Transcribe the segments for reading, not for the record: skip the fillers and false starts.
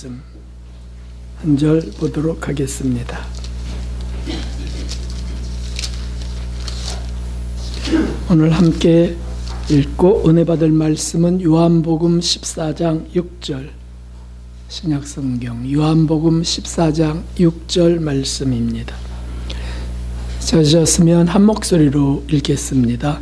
말씀 한 절 보도록 하겠습니다. 오늘 함께 읽고 은혜 받을 말씀은 요한복음 14장 6절, 신약성경 요한복음 14장 6절 말씀입니다. 찾으셨으면 한 목소리로 읽겠습니다.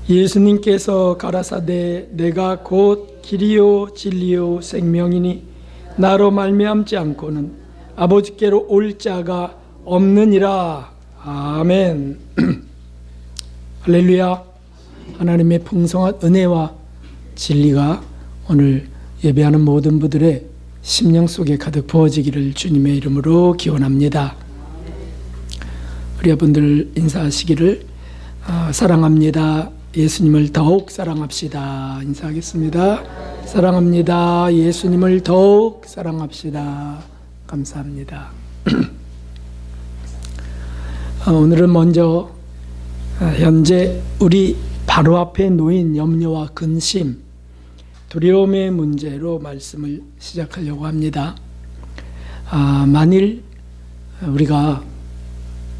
예수님께서 가라사대 내가 곧 길이요 진리요 생명이니 나로 말미암지 않고는 아버지께로 올 자가 없느니라. 아멘. 할렐루야. 하나님의 풍성한 은혜와 진리가 오늘 예배하는 모든 분들의 심령 속에 가득 부어지기를 주님의 이름으로 기원합니다. 우리 여러분들 인사하시기를 사랑합니다. 예수님을 더욱 사랑합시다. 인사하겠습니다. 사랑합니다. 예수님을 더욱 사랑합시다. 감사합니다. 오늘은 먼저 현재 우리 바로 앞에 놓인 염려와 근심, 두려움의 문제로 말씀을 시작하려고 합니다. 만일 우리가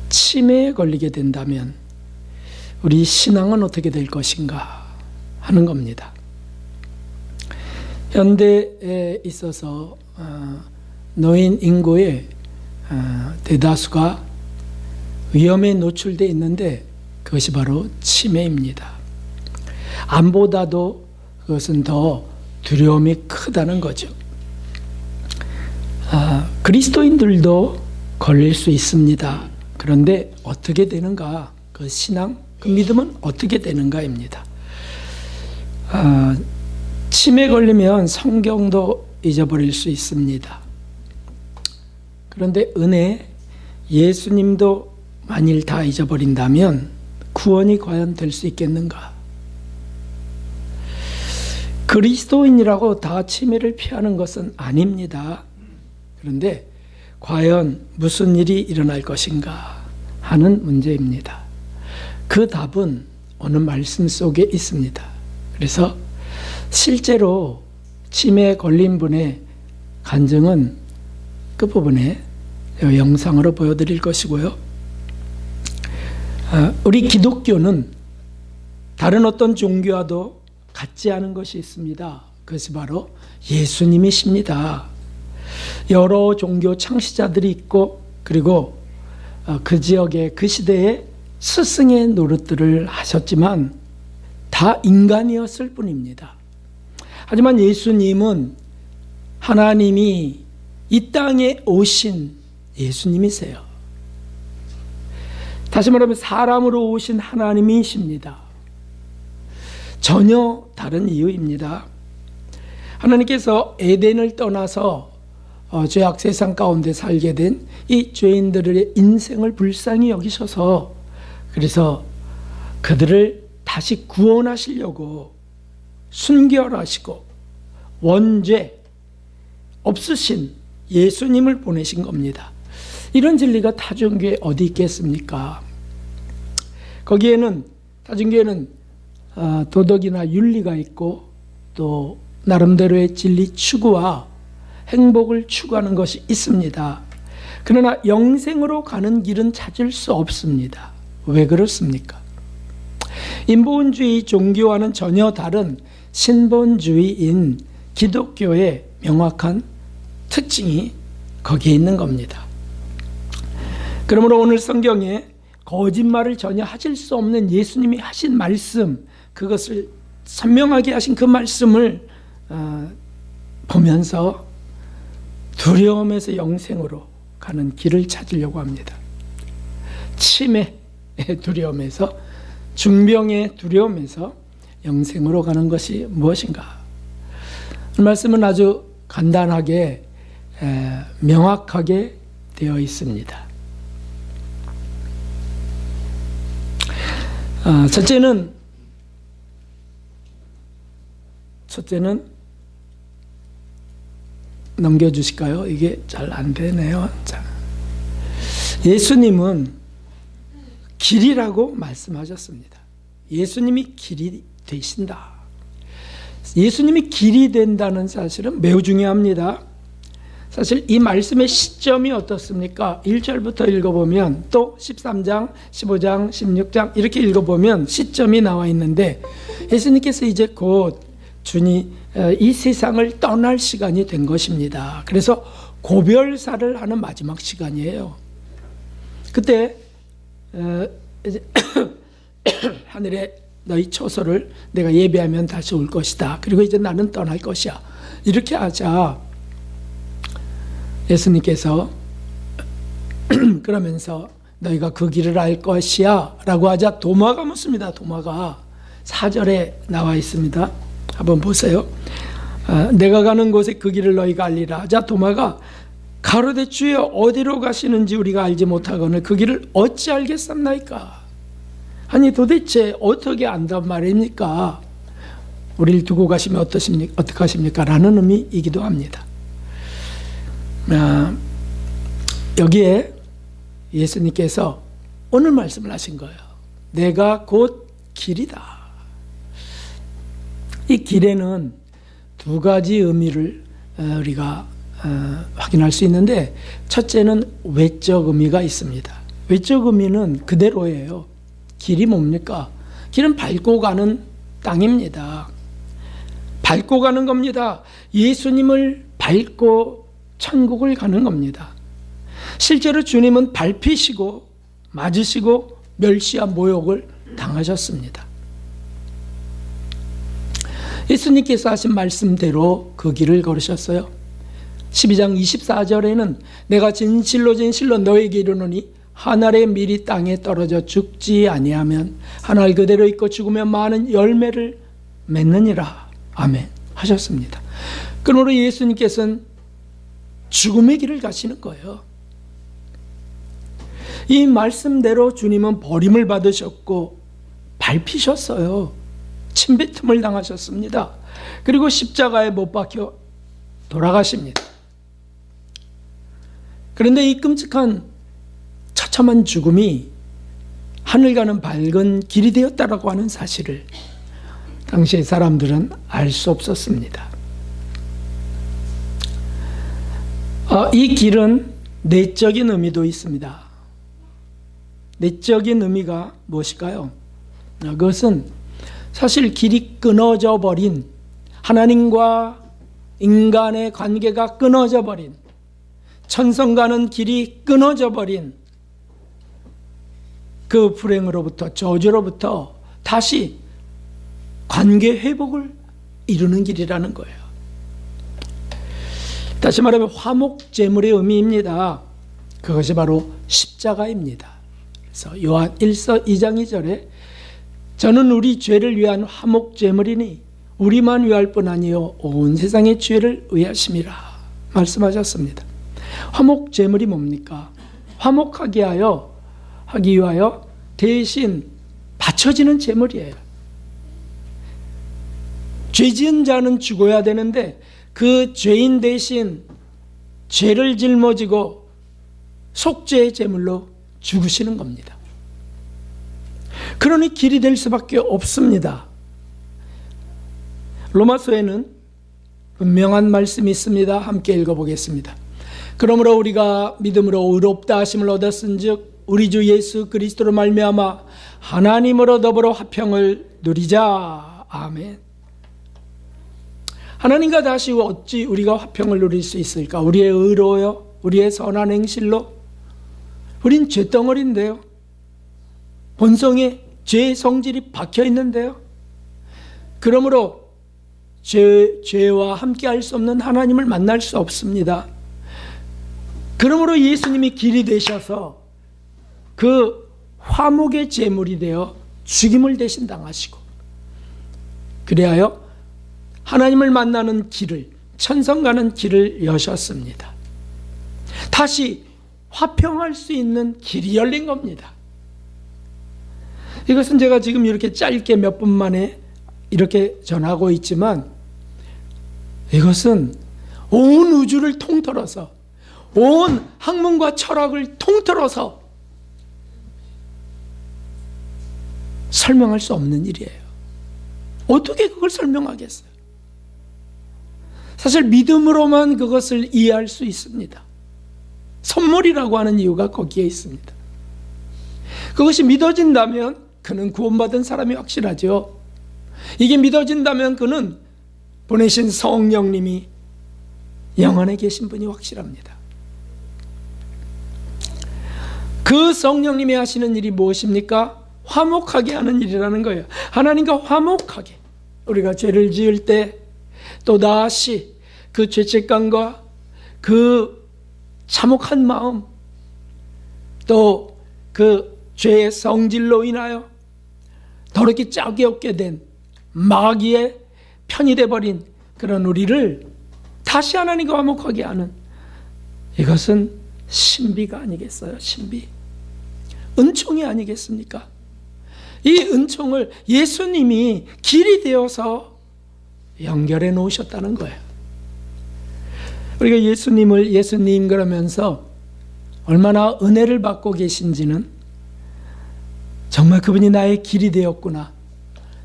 치매에 걸리게 된다면 우리 신앙은 어떻게 될 것인가 하는 겁니다. 현대에 있어서 노인 인구의 대다수가 위험에 노출되어 있는데 그것이 바로 치매입니다. 암보다도 그것은 더 두려움이 크다는 거죠. 그리스도인들도 걸릴 수 있습니다. 그런데 어떻게 되는가? 그 신앙, 그 믿음은 어떻게 되는가입니다. 치매 걸리면 성경도 잊어버릴 수 있습니다. 그런데 은혜, 예수님도 만일 다 잊어버린다면 구원이 과연 될 수 있겠는가? 그리스도인이라고 다 치매를 피하는 것은 아닙니다. 그런데 과연 무슨 일이 일어날 것인가 하는 문제입니다. 그 답은 오늘 말씀 속에 있습니다. 그래서 실제로 치매에 걸린 분의 간증은 끝부분에 영상으로 보여드릴 것이고요. 우리 기독교는 다른 어떤 종교와도 같지 않은 것이 있습니다. 그것이 바로 예수님이십니다. 여러 종교 창시자들이 있고 그리고 그 지역에 그 시대에 스승의 노릇들을 하셨지만 다 인간이었을 뿐입니다. 하지만 예수님은 하나님이 이 땅에 오신 예수님이세요. 다시 말하면 사람으로 오신 하나님이십니다. 전혀 다른 이유입니다. 하나님께서 에덴을 떠나서 죄악 세상 가운데 살게 된 이 죄인들의 인생을 불쌍히 여기셔서 그래서 그들을 다시 구원하시려고 순결하시고 원죄 없으신 예수님을 보내신 겁니다. 이런 진리가 타종교에 어디 있겠습니까? 거기에는 타종교에는 도덕이나 윤리가 있고 또 나름대로의 진리 추구와 행복을 추구하는 것이 있습니다. 그러나 영생으로 가는 길은 찾을 수 없습니다. 왜 그렇습니까? 인본주의 종교와는 전혀 다른 신본주의인 기독교의 명확한 특징이 거기에 있는 겁니다. 그러므로 오늘 성경에 거짓말을 전혀 하실 수 없는 예수님이 하신 말씀, 그것을 선명하게 하신 그 말씀을 보면서 두려움에서 영생으로 가는 길을 찾으려고 합니다. 치매의 두려움에서, 중병의 두려움에서 영생으로 가는 것이 무엇인가? 이 말씀은 아주 간단하게 명확하게 되어 있습니다. 첫째는 넘겨주실까요? 이게 잘 안 되네요. 자, 예수님은 길이라고 말씀하셨습니다. 예수님이 길이 되신다. 예수님이 길이 된다는 사실은 매우 중요합니다. 사실 이 말씀의 시점이 어떻습니까? 1절부터 읽어보면 또 13장, 15장, 16장 이렇게 읽어보면 시점이 나와 있는데 예수님께서 이제 곧 이 세상을 떠날 시간이 된 것입니다. 그래서 고별사를 하는 마지막 시간이에요. 그때 이제 하늘에 너희 처소를 내가 예비하면 다시 올 것이다. 그리고 이제 나는 떠날 것이야. 이렇게 하자 예수님께서 그러면서 너희가 그 길을 알 것이야 라고 하자 도마가 묻습니다. 도마가 4절에 나와 있습니다. 한번 보세요. 내가 가는 곳에 그 길을 너희가 알리라 하자 도마가 가로되 주여 어디로 가시는지 우리가 알지 못하거늘 그 길을 어찌 알겠습니까? 아니 도대체 어떻게 안단 말입니까? 우리를 두고 가시면 어떡하십니까? 라는 의미이기도 합니다. 여기에 예수님께서 오늘 말씀을 하신 거예요. 내가 곧 길이다. 이 길에는 두 가지 의미를 우리가 확인할 수 있는데 첫째는 외적 의미가 있습니다. 외적 의미는 그대로예요. 길이 뭡니까? 길은 밟고 가는 땅입니다. 밟고 가는 겁니다. 예수님을 밟고 천국을 가는 겁니다. 실제로 주님은 밟히시고 맞으시고 멸시와 모욕을 당하셨습니다. 예수님께서 하신 말씀대로 그 길을 걸으셨어요. 12장 24절에는 내가 진실로 너에게 이르노니 한 알의 밀이 땅에 떨어져 죽지 아니하면 한 알 그대로 있고 죽으면 많은 열매를 맺느니라. 아멘 하셨습니다. 그러므로 예수님께서는 죽음의 길을 가시는 거예요. 이 말씀대로 주님은 버림을 받으셨고 밟히셨어요. 침뱉음을 당하셨습니다. 그리고 십자가에 못 박혀 돌아가십니다. 그런데 이 끔찍한 처참한 죽음이 하늘 가는 밝은 길이 되었다라고 하는 사실을 당시의 사람들은 알 수 없었습니다. 이 길은 내적인 의미도 있습니다. 내적인 의미가 무엇일까요? 그것은 사실 길이 끊어져 버린, 하나님과 인간의 관계가 끊어져 버린, 천성과는 길이 끊어져 버린 그 불행으로부터, 저주로부터 다시 관계 회복을 이루는 길이라는 거예요. 다시 말하면 화목제물의 의미입니다. 그것이 바로 십자가입니다. 그래서 요한 1서 2장 2절에 저는 우리 죄를 위한 화목제물이니 우리만 위할 뿐 아니요 온 세상의 죄를 위하심이라 말씀하셨습니다. 화목제물이 뭡니까? 화목하게 하기 위하여 대신 바쳐지는 제물이에요. 죄 지은 자는 죽어야 되는데 그 죄인 대신 죄를 짊어지고 속죄의 제물로 죽으시는 겁니다. 그러니 길이 될 수밖에 없습니다. 로마서에는 분명한 말씀이 있습니다. 함께 읽어보겠습니다. 그러므로 우리가 믿음으로 의롭다 하심을 얻었은즉 우리 주 예수 그리스도로 말미암아 하나님으로 더불어 화평을 누리자. 아멘. 하나님과 다시 어찌 우리가 화평을 누릴 수 있을까? 우리의 의로요? 우리의 선한 행실로? 우린 죄덩어리인데요. 본성에 죄의 성질이 박혀 있는데요. 그러므로 죄와 함께 할 수 없는 하나님을 만날 수 없습니다. 그러므로 예수님이 길이 되셔서 그 화목의 제물이 되어 죽임을 대신 당하시고 그리하여 하나님을 만나는 길을, 천성 가는 길을 여셨습니다. 다시 화평할 수 있는 길이 열린 겁니다. 이것은 제가 지금 이렇게 짧게 몇 분 만에 이렇게 전하고 있지만 이것은 온 우주를 통틀어서 온 학문과 철학을 통틀어서 설명할 수 없는 일이에요. 어떻게 그걸 설명하겠어요? 사실 믿음으로만 그것을 이해할 수 있습니다. 선물이라고 하는 이유가 거기에 있습니다. 그것이 믿어진다면 그는 구원받은 사람이 확실하죠. 이게 믿어진다면 그는 보내신 성령님이 영안에 계신 분이 확실합니다. 그 성령님이 하시는 일이 무엇입니까? 화목하게 하는 일이라는 거예요. 하나님과 화목하게. 우리가 죄를 지을 때 또다시 그 죄책감과 그 참혹한 마음, 또 그 죄의 성질로 인하여 더럽게 짝이 없게 된 마귀의 편이 돼버린 그런 우리를 다시 하나님과 화목하게 하는, 이것은 신비가 아니겠어요? 신비. 은총이 아니겠습니까? 이 은총을 예수님이 길이 되어서 연결해 놓으셨다는 거예요. 우리가 예수님을 예수님 그러면서 얼마나 은혜를 받고 계신지는, 정말 그분이 나의 길이 되었구나,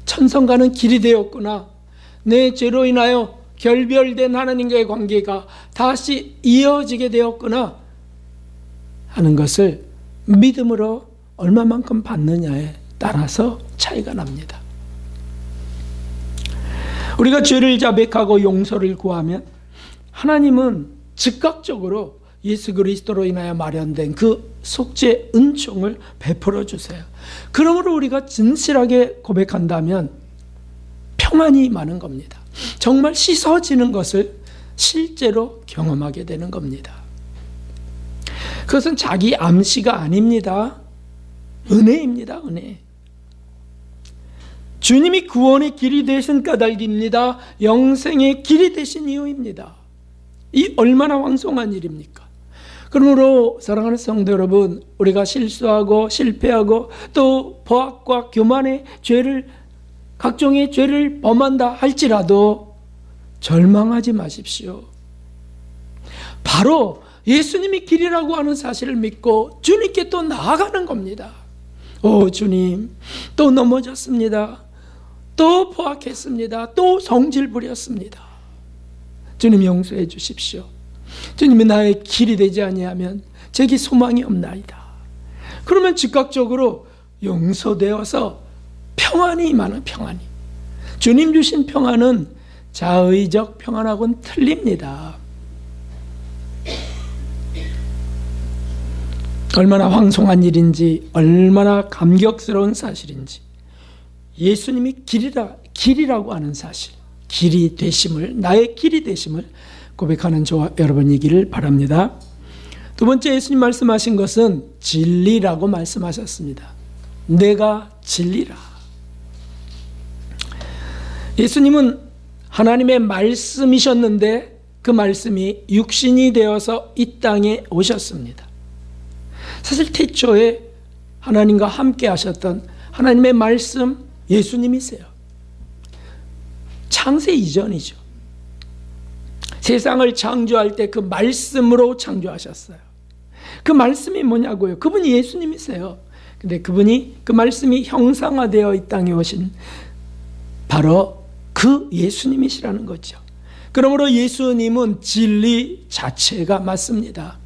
천성 가는 길이 되었구나, 내 죄로 인하여 결별된 하나님과의 관계가 다시 이어지게 되었구나 하는 것을 믿음으로 얼마만큼 받느냐에 따라서 차이가 납니다. 우리가 죄를 자백하고 용서를 구하면 하나님은 즉각적으로 예수 그리스도로 인하여 마련된 그 속죄 은총을 베풀어 주세요. 그러므로 우리가 진실하게 고백한다면 평안이 많은 겁니다. 정말 씻어지는 것을 실제로 경험하게 되는 겁니다. 그것은 자기 암시가 아닙니다. 은혜입니다. 은혜. 주님이 구원의 길이 되신 까닭입니다. 영생의 길이 되신 이유입니다. 이 얼마나 왕성한 일입니까? 그러므로 사랑하는 성도 여러분, 우리가 실수하고 실패하고 또 보학과 교만의 죄를, 각종의 죄를 범한다 할지라도 절망하지 마십시오. 바로 예수님이 길이라고 하는 사실을 믿고 주님께 또 나아가는 겁니다. 오 주님, 또 넘어졌습니다. 또 포악했습니다. 또 성질 부렸습니다. 주님 용서해 주십시오. 주님이 나의 길이 되지 아니하면 제게 소망이 없나이다. 그러면 즉각적으로 용서되어서 평안이 임하는, 평안이. 주님 주신 평안은 자의적 평안하고는 틀립니다. 얼마나 황송한 일인지, 얼마나 감격스러운 사실인지, 예수님이 길이라고 하는 사실, 길이 되심을, 나의 길이 되심을 고백하는 저와 여러분이기를 바랍니다. 두 번째, 예수님 말씀하신 것은 진리라고 말씀하셨습니다. 내가 진리라. 예수님은 하나님의 말씀이셨는데 그 말씀이 육신이 되어서 이 땅에 오셨습니다. 사실 태초에 하나님과 함께 하셨던 하나님의 말씀, 예수님이세요. 창세 이전이죠. 세상을 창조할 때 그 말씀으로 창조하셨어요. 그 말씀이 뭐냐고요? 그분이 예수님이세요. 근데 그분이, 그 말씀이 형상화되어 이 땅에 오신 바로 그 예수님이시라는 거죠. 그러므로 예수님은 진리 자체가 맞습니다.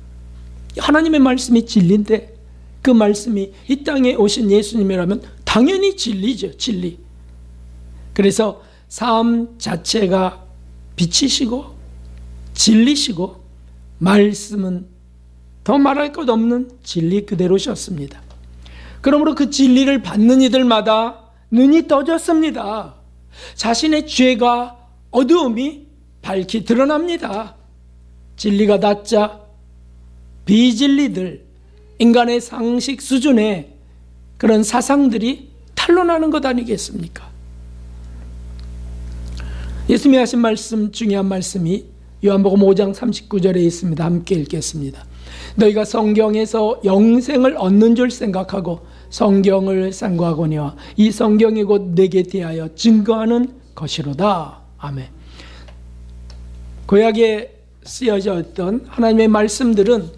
하나님의 말씀이 진리인데 그 말씀이 이 땅에 오신 예수님이라면 당연히 진리죠. 진리. 그래서 삶 자체가 빛이시고 진리시고 말씀은 더 말할 것 없는 진리 그대로셨습니다. 그러므로 그 진리를 받는 이들마다 눈이 떠졌습니다. 자신의 죄가, 어두움이 밝히 드러납니다. 진리가 닿자 비진리들, 인간의 상식 수준의 그런 사상들이 탄로나는 것 아니겠습니까? 예수님이 하신 말씀 중에 한 말씀이 요한복음 5장 39절에 있습니다. 함께 읽겠습니다. 너희가 성경에서 영생을 얻는 줄 생각하고 성경을 상고하거니와 이 성경이 곧 내게 대하여 증거하는 것이로다. 아멘. 구약에 쓰여져 있던 하나님의 말씀들은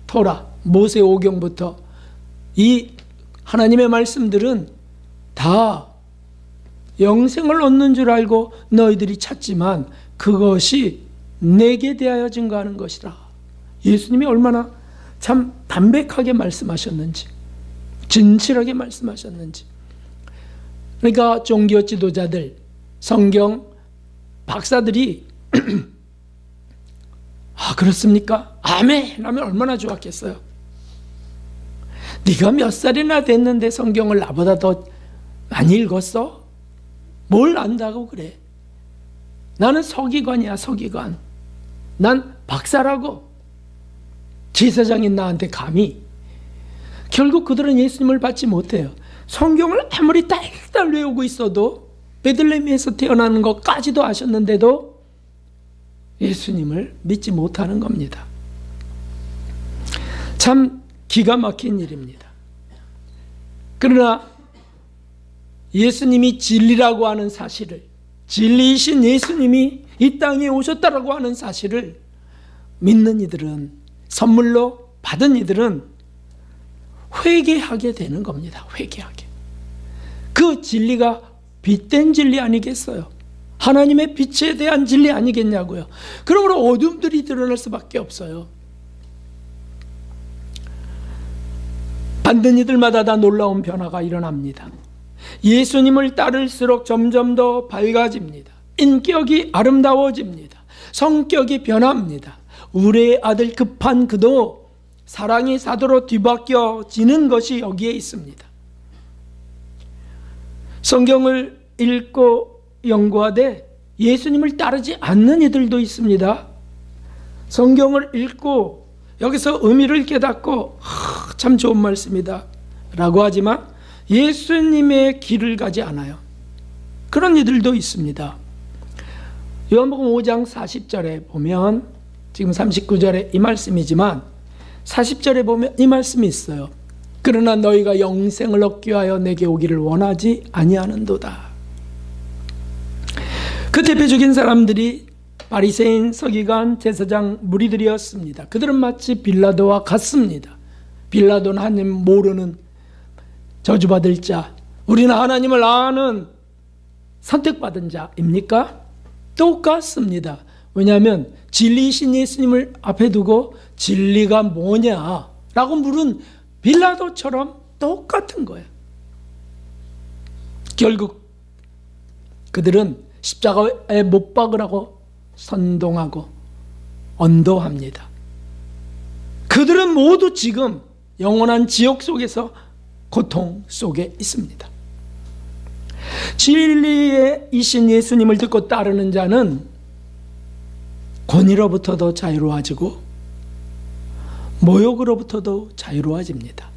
토라, 모세 오경부터 이 하나님의 말씀들은 다 영생을 얻는 줄 알고 너희들이 찾지만 그것이 내게 대하여 증거하는 것이라. 예수님이 얼마나 참 담백하게 말씀하셨는지, 진실하게 말씀하셨는지. 그러니까 종교 지도자들, 성경 박사들이 아, 그렇습니까? 아멘! 하면 얼마나 좋았겠어요. 네가 몇 살이나 됐는데 성경을 나보다 더 많이 읽었어? 뭘 안다고 그래? 나는 서기관이야, 서기관. 난 박사라고. 제사장인 나한테 감히. 결국 그들은 예수님을 받지 못해요. 성경을 아무리 딸딸 외우고 있어도, 베들레헴에서 태어나는 것까지도 아셨는데도 예수님을 믿지 못하는 겁니다. 참 기가 막힌 일입니다. 그러나 예수님이 진리라고 하는 사실을, 진리이신 예수님이 이 땅에 오셨다라고 하는 사실을 믿는 이들은, 선물로 받은 이들은 회개하게 되는 겁니다. 회개하게. 그 진리가 빛된 진리 아니겠어요? 하나님의 빛에 대한 진리 아니겠냐고요. 그러므로 어둠들이 드러날 수밖에 없어요. 받는 이들마다 다 놀라운 변화가 일어납니다. 예수님을 따를수록 점점 더 밝아집니다. 인격이 아름다워집니다. 성격이 변합니다. 우리의 아들 급한 그도 사랑의 사도로 뒤바뀌어지는 것이 여기에 있습니다. 성경을 읽고 연구하되 예수님을 따르지 않는 이들도 있습니다. 성경을 읽고 여기서 의미를 깨닫고 참 좋은 말씀이다 라고 하지만 예수님의 길을 가지 않아요. 그런 이들도 있습니다. 요한복음 5장 40절에 보면, 지금 39절에 이 말씀이지만 40절에 보면 이 말씀이 있어요. 그러나 너희가 영생을 얻기 위하여 내게 오기를 원하지 아니하는도다. 그 대표적인 사람들이 바리새인, 서기관, 제사장, 무리들이었습니다. 그들은 마치 빌라도와 같습니다. 빌라도는 하나님 모르는 저주받을 자, 우리는 하나님을 아는 선택받은 자입니까? 똑같습니다. 왜냐하면 진리이신 예수님을 앞에 두고 진리가 뭐냐라고 물은 빌라도처럼 똑같은 거예요. 결국 그들은 십자가에 못 박으라고 선동하고 언도합니다. 그들은 모두 지금 영원한 지옥 속에서 고통 속에 있습니다. 진리의 이신 예수님을 듣고 따르는 자는 권위로부터도 자유로워지고 모욕으로부터도 자유로워집니다.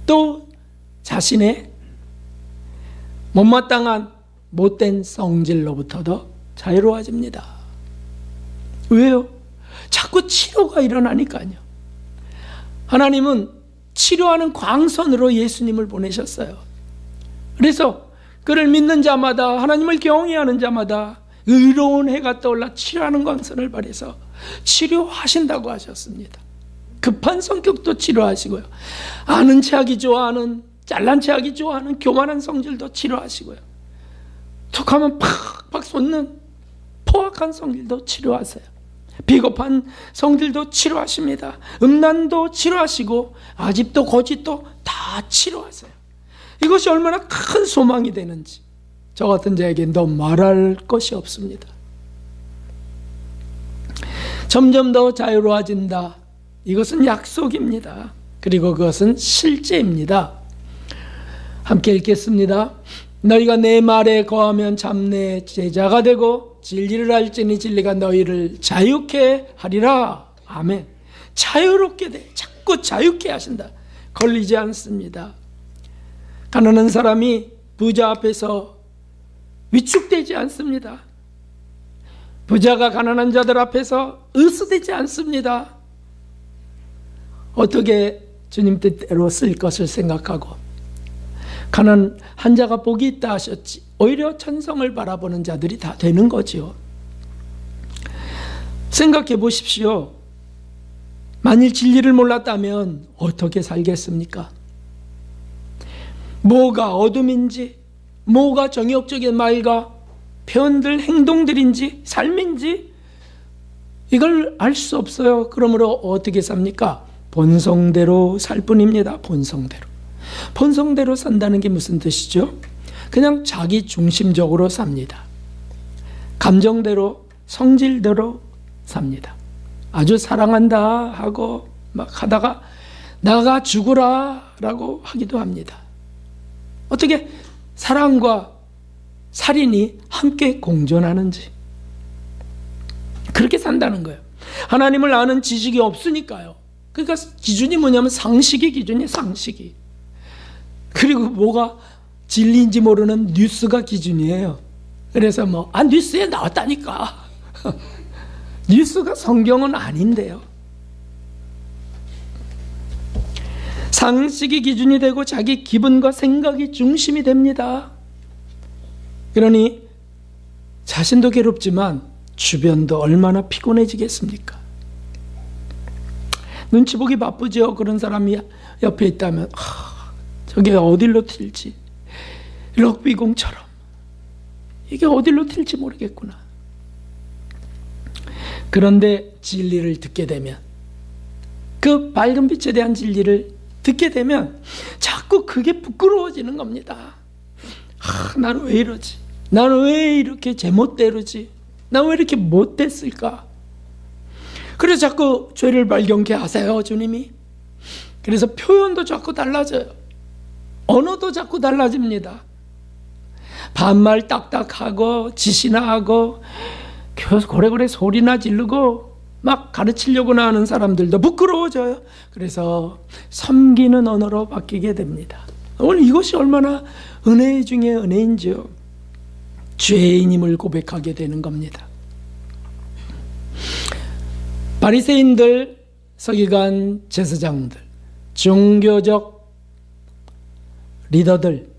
또 자신의 못마땅한 못된 성질로부터도 자유로워집니다. 왜요? 자꾸 치료가 일어나니까요. 하나님은 치료하는 광선으로 예수님을 보내셨어요. 그래서 그를 믿는 자마다, 하나님을 경외하는 자마다 의로운 해가 떠올라 치료하는 광선을 발해서 치료하신다고 하셨습니다. 급한 성격도 치료하시고요. 아는 체하기 좋아하는, 잘난 체하기 좋아하는 교만한 성질도 치료하시고요. 툭하면 팍팍 쏟는 포악한 성질도 치료하세요. 비겁한 성질도 치료하십니다. 음란도 치료하시고 아집도 거짓도 다 치료하세요. 이것이 얼마나 큰 소망이 되는지 저 같은 자에게 더 말할 것이 없습니다. 점점 더 자유로워진다. 이것은 약속입니다. 그리고 그것은 실제입니다. 함께 읽겠습니다. 너희가 내 말에 거하면 참 내 제자가 되고 진리를 알지니 진리가 너희를 자유케 하리라. 아멘. 자유롭게 돼. 자꾸 자유케 하신다. 걸리지 않습니다. 가난한 사람이 부자 앞에서 위축되지 않습니다. 부자가 가난한 자들 앞에서 으스대지 않습니다. 어떻게 주님 뜻대로 쓸 것을 생각하고 가난한 자가 복이 있다 하셨지, 오히려 천성을 바라보는 자들이 다 되는 거지요. 생각해 보십시오. 만일 진리를 몰랐다면 어떻게 살겠습니까? 뭐가 어둠인지, 뭐가 정욕적인 말과 표현들, 행동들인지, 삶인지 이걸 알 수 없어요. 그러므로 어떻게 삽니까? 본성대로 살 뿐입니다. 본성대로. 본성대로 산다는 게 무슨 뜻이죠? 그냥 자기 중심적으로 삽니다. 감정대로, 성질대로 삽니다. 아주 사랑한다 하고 막 하다가 나가 죽으라 라고 하기도 합니다. 어떻게 사랑과 살인이 함께 공존하는지 그렇게 산다는 거예요. 하나님을 아는 지식이 없으니까요. 그러니까 기준이 뭐냐면 상식의 기준이에요. 상식이. 그리고 뭐가 진리인지 모르는 뉴스가 기준이에요. 그래서 뉴스에 나왔다니까. 뉴스가 성경은 아닌데요. 상식이 기준이 되고 자기 기분과 생각이 중심이 됩니다. 그러니 자신도 괴롭지만 주변도 얼마나 피곤해지겠습니까? 눈치 보기 바쁘죠. 그런 사람이 옆에 있다면 저게 어디로 튈지, 럭비공처럼 이게 어디로 튈지 모르겠구나. 그런데 진리를 듣게 되면, 그 밝은 빛에 대한 진리를 듣게 되면 자꾸 그게 부끄러워지는 겁니다. 나는 왜 이러지? 나는 왜 이렇게 제멋대로지? 나 왜 이렇게 못됐을까? 그래서 자꾸 죄를 발견케 하세요, 주님이. 그래서 표현도 자꾸 달라져요. 언어도 자꾸 달라집니다. 반말 딱딱하고 지시나 하고 고래고래 소리나 지르고 막 가르치려고나 하는 사람들도 부끄러워져요. 그래서 섬기는 언어로 바뀌게 됩니다. 오늘 이것이 얼마나 은혜 중에 은혜인지요. 죄인임을 고백하게 되는 겁니다. 바리새인들, 서기관, 제사장들, 종교적 리더들,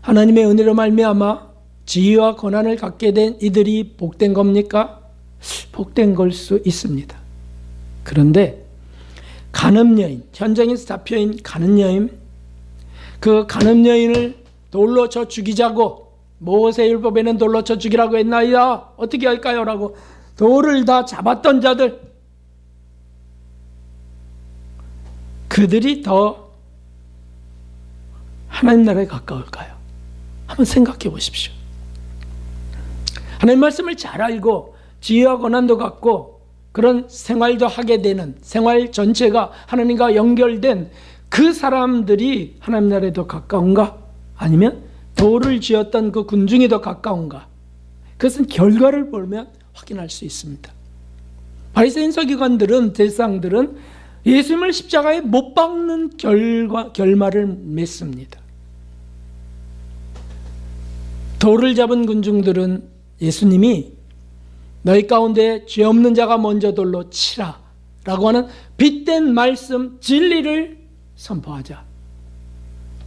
하나님의 은혜로 말미암아 지위와 권한을 갖게 된 이들이 복된 겁니까? 복된 걸 수 있습니다. 그런데 간음 여인, 현장에서 잡혀인 간음 여인, 그 간음 여인을 돌로 쳐 죽이자고, 모세율법에는 돌로 쳐 죽이라고 했나이다. 어떻게 할까요? 라고 돌을 다 잡았던 자들, 그들이 더 하나님 나라에 가까울까요? 한번 생각해 보십시오. 하나님 말씀을 잘 알고 지혜와 권한도 갖고 그런 생활도 하게 되는, 생활 전체가 하나님과 연결된 그 사람들이 하나님 나라에 더 가까운가? 아니면 돌을 쥐었던 그 군중이 더 가까운가? 그것은 결과를 보면 확인할 수 있습니다. 바리새인 서기관들은, 제사장들은 예수님을 십자가에 못 박는 결말을 맺습니다. 돌을 잡은 군중들은 예수님이 너희 가운데 죄 없는 자가 먼저 돌로 치라 라고 하는 빛된 말씀, 진리를 선포하자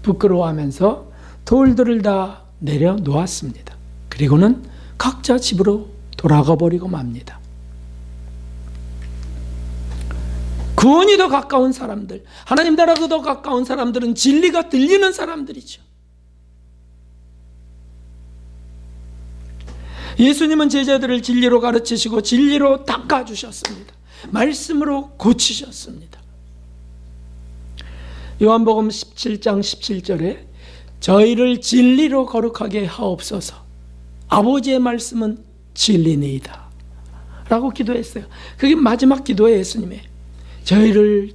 부끄러워하면서 돌들을 다 내려놓았습니다. 그리고는 각자 집으로 돌아가 버리고 맙니다. 구원이 더 가까운 사람들, 하나님 나라가 더 가까운 사람들은 진리가 들리는 사람들이죠. 예수님은 제자들을 진리로 가르치시고 진리로 닦아주셨습니다. 말씀으로 고치셨습니다. 요한복음 17장 17절에 저희를 진리로 거룩하게 하옵소서, 아버지의 말씀은 진리니이다 라고 기도했어요. 그게 마지막 기도예요. 예수님의 저희를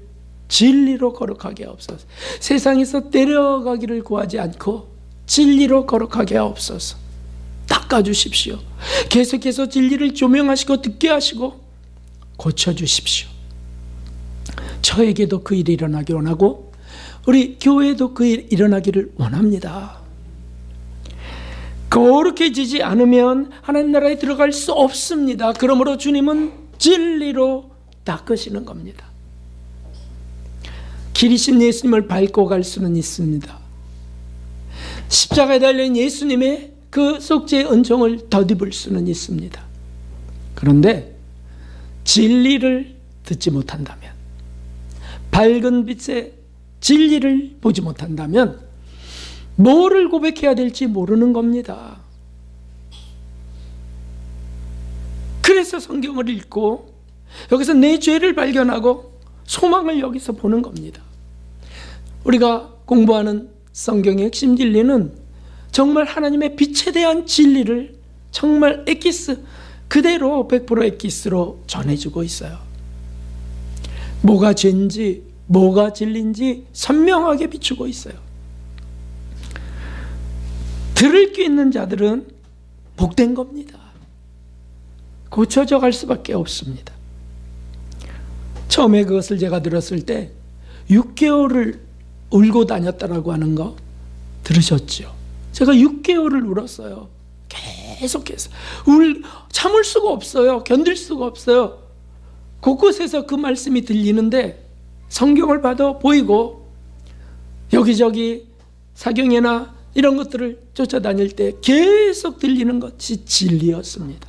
진리로 거룩하게 하옵소서. 세상에서 데려가기를 구하지 않고 진리로 거룩하게 하옵소서. 닦아주십시오. 계속해서 진리를 조명하시고 듣게 하시고 고쳐주십시오. 저에게도 그 일이 일어나기를 원하고 우리 교회에도 그 일이 일어나기를 원합니다. 거룩해지지 않으면 하나님 나라에 들어갈 수 없습니다. 그러므로 주님은 진리로 닦으시는 겁니다. 길이신 예수님을 밟고 갈 수는 있습니다. 십자가에 달린 예수님의 그 속죄의 은총을 덧입을 수는 있습니다. 그런데 진리를 듣지 못한다면, 밝은 빛의 진리를 보지 못한다면 뭐를 고백해야 될지 모르는 겁니다. 그래서 성경을 읽고 여기서 내 죄를 발견하고 소망을 여기서 보는 겁니다. 우리가 공부하는 성경의 핵심 진리는 정말 하나님의 빛에 대한 진리를 정말 엑기스 그대로 100% 엑기스로 전해주고 있어요. 뭐가 죄인지 뭐가 진리인지 선명하게 비추고 있어요. 들을 귀 있는 자들은 복된 겁니다. 고쳐져 갈 수밖에 없습니다. 처음에 그것을 제가 들었을 때 6개월을 울고 다녔다라고 하는 거 들으셨죠? 제가 6개월을 울었어요. 계속해서 참을 수가 없어요. 견딜 수가 없어요. 곳곳에서 그 말씀이 들리는데 성경을 봐도 보이고 여기저기 사경이나 이런 것들을 쫓아다닐 때 계속 들리는 것이 진리였습니다.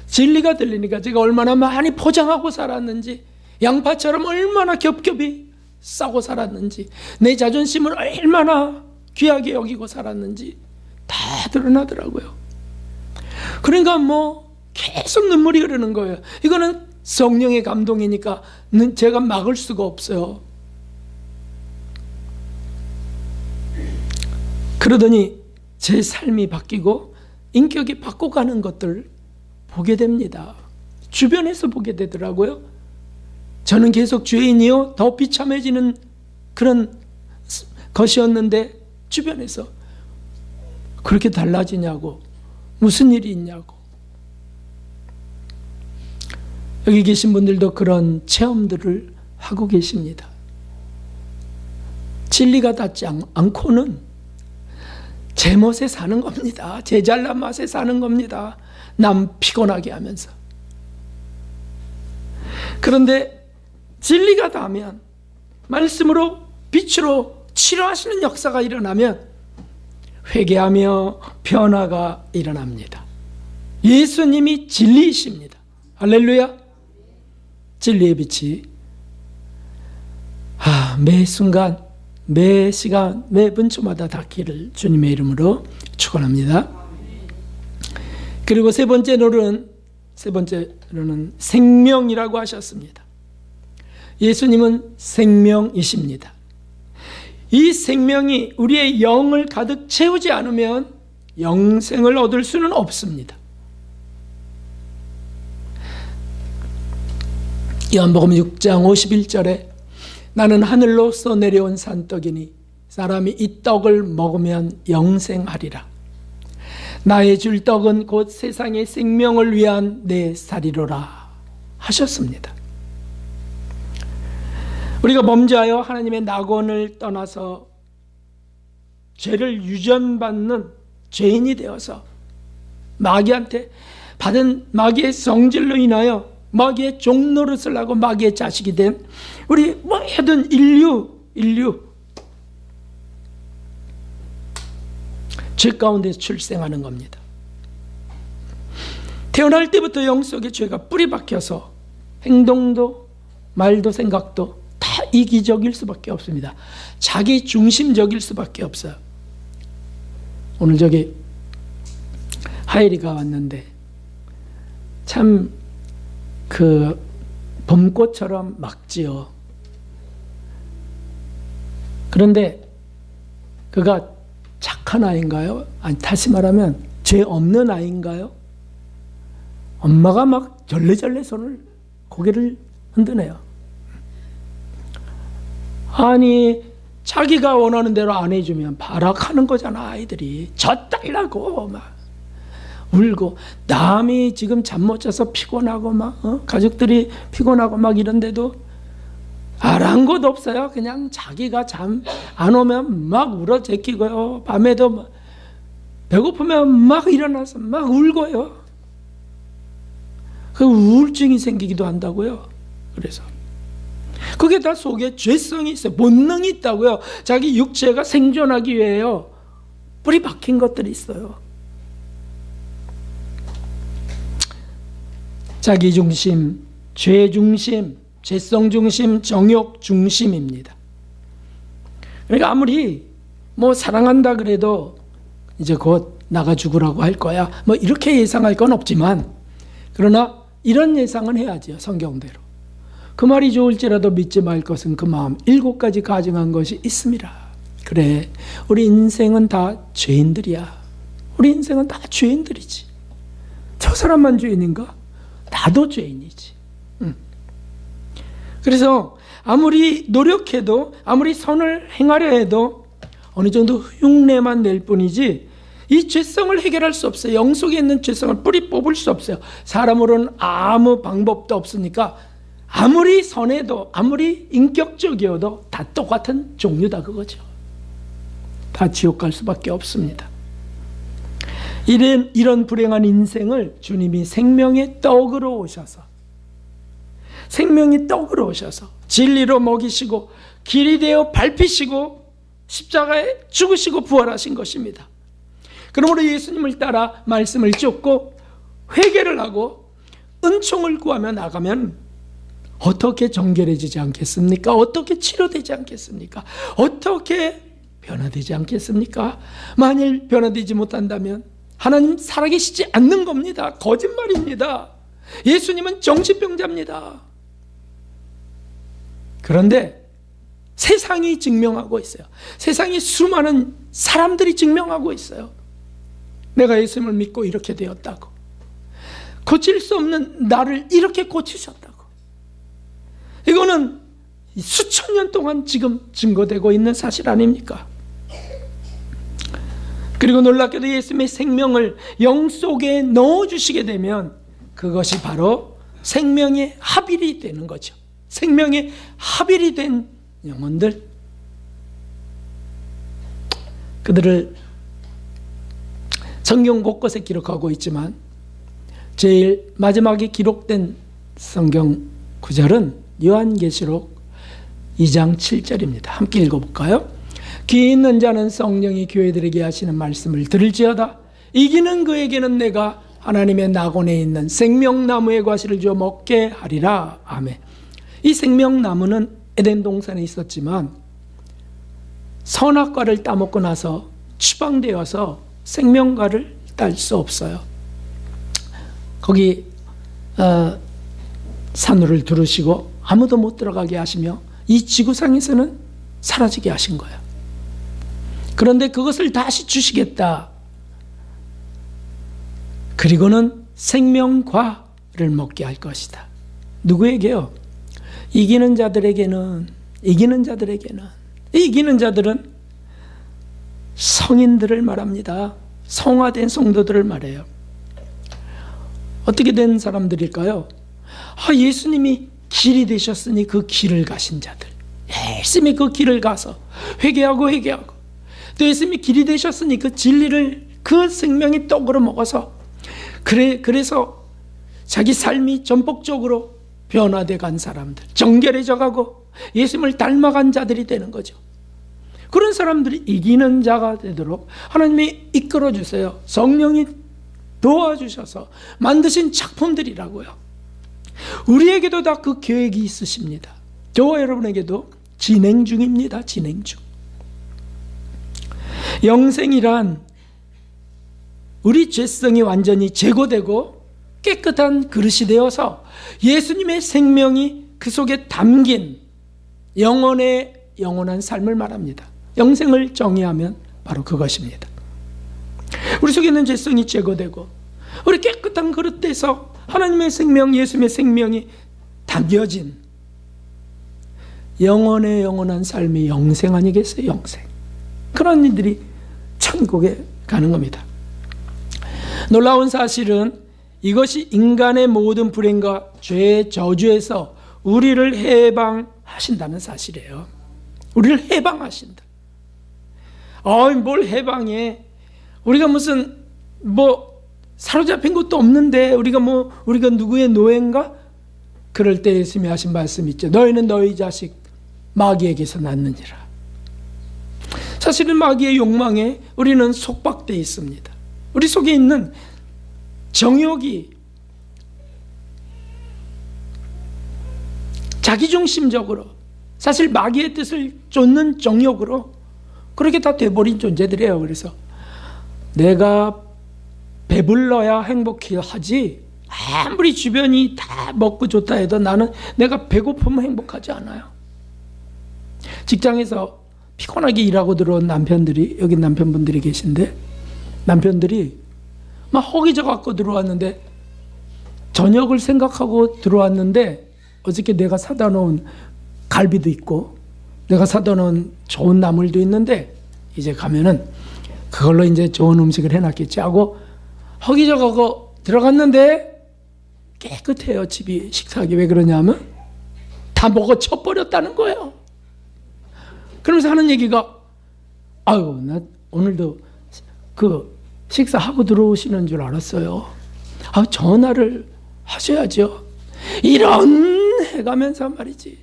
진리가 들리니까 제가 얼마나 많이 포장하고 살았는지, 양파처럼 얼마나 겹겹이 싸고 살았는지, 내 자존심을 얼마나 귀하게 여기고 살았는지 다 드러나더라고요. 그러니까 계속 눈물이 흐르는 거예요. 이거는 성령의 감동이니까 제가 막을 수가 없어요. 그러더니 제 삶이 바뀌고 인격이 바꿔가는 것들 보게 됩니다. 주변에서 보게 되더라고요. 저는 계속 죄인이요 더 비참해지는 그런 것이었는데 주변에서 그렇게 달라지냐고, 무슨 일이 있냐고. 여기 계신 분들도 그런 체험들을 하고 계십니다. 진리가 닿지 않고는 제 멋에 사는 겁니다. 제 잘난 맛에 사는 겁니다. 남 피곤하게 하면서. 그런데 진리가 닿으면, 말씀으로 빛으로 치료하시는 역사가 일어나면 회개하며 변화가 일어납니다. 예수님이 진리이십니다. 할렐루야. 진리의 빛이 매 순간, 매 시간, 매 분초마다 닿기를 주님의 이름으로 축원합니다. 그리고 세 번째로는 생명이라고 하셨습니다. 예수님은 생명이십니다. 이 생명이 우리의 영을 가득 채우지 않으면 영생을 얻을 수는 없습니다. 요한복음 6장 51절에 나는 하늘로서 내려온 산떡이니 사람이 이 떡을 먹으면 영생하리라. 나의 줄 떡은 곧 세상의 생명을 위한 내 살이로라 하셨습니다. 우리가 범죄하여 하나님의 낙원을 떠나서 죄를 유전받는 죄인이 되어서 마귀한테 받은 마귀의 성질로 인하여 마귀의 종노릇을 하고 마귀의 자식이 된 우리 모든 인류 죄 가운데서 출생하는 겁니다. 태어날 때부터 영 속에 죄가 뿌리 박혀서 행동도 말도 생각도 다 이기적일 수밖에 없습니다. 자기 중심적일 수밖에 없어요. 오늘 저기 하엘이가 왔는데 참 그 봄꽃처럼 막지요. 그런데 그가 착한 아이인가요? 아니, 다시 말하면 죄 없는 아이인가요? 엄마가 막 절레절레 손을 고개를 흔드네요. 아니, 자기가 원하는 대로 안 해주면 발악하는 거잖아. 아이들이 져달라고 막 울고, 남이 지금 잠 못 자서 피곤하고 막 가족들이 피곤하고 막 이런데도 아랑곳 없어요. 그냥 자기가 잠 안 오면 막 울어 제끼고요. 밤에도 막 배고프면 막 일어나서 막 울고요. 그 우울증이 생기기도 한다고요. 그래서 그게 다 속에 죄성이 있어요. 본능이 있다고요. 자기 육체가 생존하기 위해요. 뿌리 박힌 것들이 있어요. 자기 중심, 죄 중심, 죄성 중심, 정욕 중심입니다. 그러니까 아무리 사랑한다 그래도 이제 곧 나가 죽으라고 할 거야. 이렇게 예상할 건 없지만, 그러나 이런 예상은 해야지요. 성경대로. 그 말이 좋을지라도 믿지 말 것은 그 마음 7가지 가증한 것이 있습니다. 그래, 우리 인생은 다 죄인들이야. 우리 인생은 다 죄인들이지. 저 사람만 죄인인가? 나도 죄인이지. 그래서 아무리 노력해도, 아무리 선을 행하려 해도 어느 정도 흉내만 낼 뿐이지 이 죄성을 해결할 수 없어요. 영 속에 있는 죄성을 뿌리 뽑을 수 없어요. 사람으로는 아무 방법도 없으니까 아무리 선해도, 아무리 인격적이어도 다 똑같은 종류다, 그거죠. 다 지옥 갈 수밖에 없습니다. 이런 불행한 인생을 주님이 생명의 떡으로 오셔서, 생명의 떡으로 오셔서 진리로 먹이시고 길이 되어 밟히시고 십자가에 죽으시고 부활하신 것입니다. 그러므로 예수님을 따라 말씀을 쫓고 회개를 하고 은총을 구하며 나가면 어떻게 정결해지지 않겠습니까? 어떻게 치료되지 않겠습니까? 어떻게 변화되지 않겠습니까? 만일 변화되지 못한다면 하나님 살아계시지 않는 겁니다. 거짓말입니다. 예수님은 정신병자입니다. 그런데 세상이 증명하고 있어요. 세상의 수많은 사람들이 증명하고 있어요. 내가 예수님을 믿고 이렇게 되었다고. 고칠 수 없는 나를 이렇게 고치셨다고. 이거는 수천 년 동안 지금 증거되고 있는 사실 아닙니까? 그리고 놀랍게도 예수님의 생명을 영 속에 넣어주시게 되면 그것이 바로 생명의 합일이 되는 거죠. 생명의 합일이 된 영혼들, 그들을 성경 곳곳에 기록하고 있지만 제일 마지막에 기록된 성경 구절은 요한계시록 2장 7절입니다. 함께 읽어볼까요? 귀 있는 자는 성령이 교회들에게 하시는 말씀을 들을지어다. 이기는 그에게는 내가 하나님의 낙원에 있는 생명나무의 과실을 주어 먹게 하리라. 아멘. 이 생명나무는 에덴 동산에 있었지만 선악과를 따먹고 나서 추방되어서 생명과를 딸 수 없어요. 거기 산호를 두르시고 아무도 못 들어가게 하시며 이 지구상에서는 사라지게 하신 거예요. 그런데 그것을 다시 주시겠다. 그리고는 생명과를 먹게 할 것이다. 누구에게요? 이기는 자들에게는, 이기는 자들은 성인들을 말합니다. 성화된 성도들을 말해요. 어떻게 된 사람들일까요? 예수님이 길이 되셨으니 그 길을 가신 자들, 열심히 그 길을 가서 회개하고 또 예수님이 길이 되셨으니 그 진리를, 그 생명의 떡으로 먹어서 그래서 자기 삶이 전폭적으로 변화돼 간 사람들, 정결해져 가고 예수님을 닮아간 자들이 되는 거죠. 그런 사람들이 이기는 자가 되도록 하나님이 이끌어 주세요. 성령이 도와주셔서 만드신 작품들이라고요. 우리에게도 다 그 계획이 있으십니다. 저와 여러분에게도 진행 중입니다. 진행 중. 영생이란 우리 죄성이 완전히 제거되고 깨끗한 그릇이 되어서 예수님의 생명이 그 속에 담긴 영원한 삶을 말합니다. 영생을 정의하면 바로 그것입니다. 우리 속에 있는 죄성이 제거되고 우리 깨끗한 그릇에서 하나님의 생명, 예수님의 생명이 담겨진 영원한 삶이 영생 아니겠어요? 영생. 그런 이들이 천국에 가는 겁니다. 놀라운 사실은 이것이 인간의 모든 불행과 죄의 저주에서 우리를 해방하신다는 사실이에요. 우리를 해방하신다. 뭘 해방해? 우리가 무슨 사로잡힌 것도 없는데 우리가 누구의 노예인가? 그럴 때 예수님이 하신 말씀 있죠. 너희는 너희 자식 마귀에게서 났느니라. 사실은 마귀의 욕망에 우리는 속박되어 있습니다. 우리 속에 있는 정욕이 자기중심적으로, 사실 마귀의 뜻을 쫓는 정욕으로 그렇게 다 돼버린 존재들이에요. 그래서 내가 배불러야 행복하지 아무리 주변이 다 먹고 좋다 해도 나는 내가 배고프면 행복하지 않아요. 직장에서 피곤하게 일하고 들어온 남편들이, 여기 남편분들이 계신데, 남편들이 막 허기져 갖고 들어왔는데, 저녁을 생각하고 들어왔는데, 어저께 내가 사다 놓은 갈비도 있고 내가 사다 놓은 좋은 나물도 있는데 이제 가면은 그걸로 이제 좋은 음식을 해놨겠지 하고 허기져가고 들어갔는데 깨끗해요. 집이 식탁이. 왜 그러냐면 다 먹어 쳐버렸다는 거예요. 그러면서 하는 얘기가, 아유 나 오늘도 그 식사하고 들어오시는 줄 알았어요. 아, 전화를 하셔야죠. 이런 해가면서 말이지.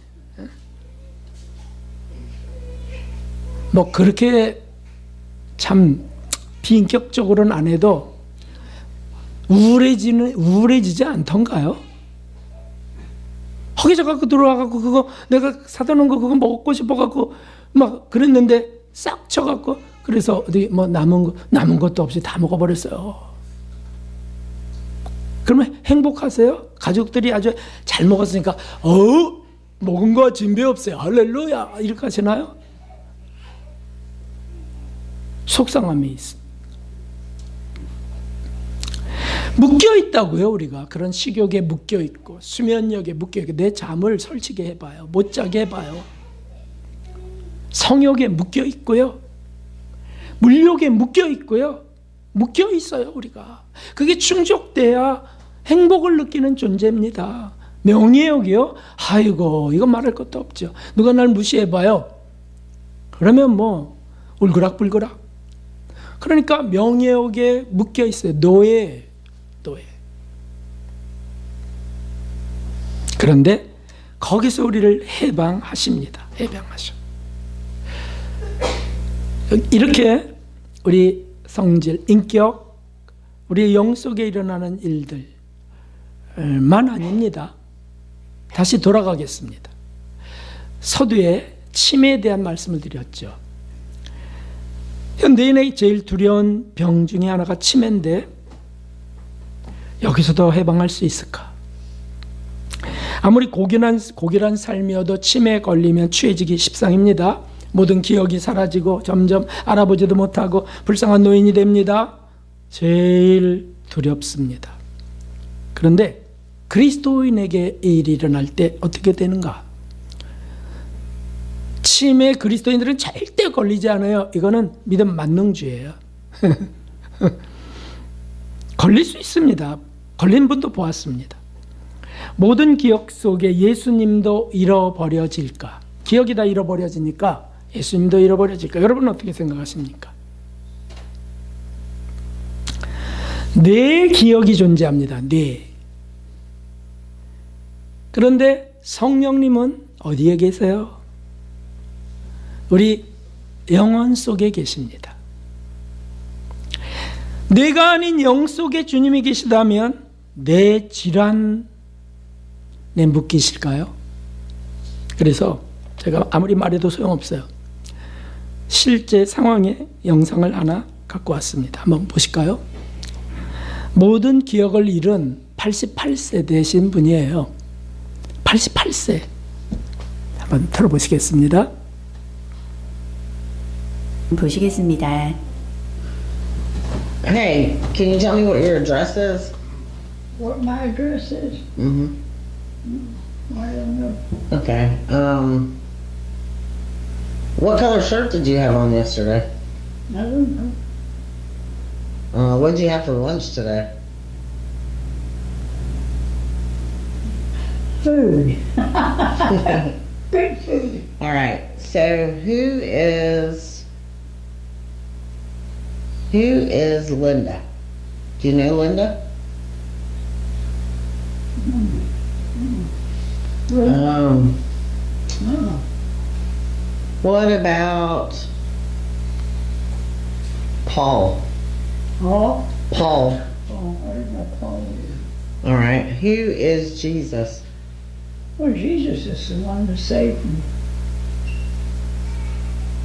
뭐 그렇게 참 비인격적으로는 안 해도 우울해지지 않던가요? 허기져 갖고 들어와 갖고 그거 내가 사다 놓은 거 그거 먹고 싶어 갖고 막 그랬는데 싹 쳐 갖고 그래서 어디 뭐 남은 것도 없이 다 먹어버렸어요. 그러면 행복하세요? 가족들이 아주 잘 먹었으니까 먹은 거 진배 없어요. 할렐루야 이렇게 하시나요? 속상함이 있습니다. 묶여있다고요. 우리가 그런 식욕에 묶여있고 수면력에 묶여있고 내 잠을 설치게 해봐요. 못 자게 해봐요. 성욕에 묶여있고요. 물욕에 묶여있고요. 묶여있어요. 우리가. 그게 충족돼야 행복을 느끼는 존재입니다. 명예욕이요? 아이고 이거 말할 것도 없죠. 누가 날 무시해봐요. 그러면 뭐 울그락불그락. 그러니까 명예욕에 묶여있어요. 노예. 그런데 거기서 우리를 해방하십니다. 해방하셔. 이렇게 우리 성질, 인격, 우리의 영 속에 일어나는 일들만 아닙니다. 다시 돌아가겠습니다. 서두에 치매에 대한 말씀을 드렸죠. 현대인의 제일 두려운 병 중에 하나가 치매인데 여기서도 해방할 수 있을까? 아무리 고결한 삶이어도 치매에 걸리면 취해지기 십상입니다. 모든 기억이 사라지고 점점 알아보지도 못하고 불쌍한 노인이 됩니다. 제일 두렵습니다. 그런데 그리스도인에게 이 일이 일어날 때 어떻게 되는가? 치매 그리스도인들은 절대 걸리지 않아요. 이거는 믿음 만능주의예요. 걸릴 수 있습니다. 걸린 분도 보았습니다. 모든 기억 속에 예수님도 잃어버려질까? 기억이 다 잃어버려지니까 예수님도 잃어버려질까? 여러분은 어떻게 생각하십니까? 뇌 기억이 존재합니다. 뇌. 그런데 성령님은 어디에 계세요? 우리 영혼 속에 계십니다. 뇌가 아닌 영 속에 주님이 계시다면 뇌 질환에 묶이실까요? 그래서 제가 아무리 말해도 소용없어요. 실제 상황의 영상을 하나 갖고 왔습니다. 한번 보실까요? 모든 기억을 잃은 88세 되신 분이에요. 88세. 한번 들어보시겠습니다. 보시겠습니다. Hey, can you tell me what your address is? What my address is? Mm-hmm. I don't know. Okay. What color shirt did you have on yesterday? I don't know. What did you have for lunch today? Food. Good food. All right. So who is Linda? Do you know Linda? Oh. What about Paul? Oh. Paul. Oh, I don't know Paul is. All right. Who is Jesus? Well, Jesus is the one that saved me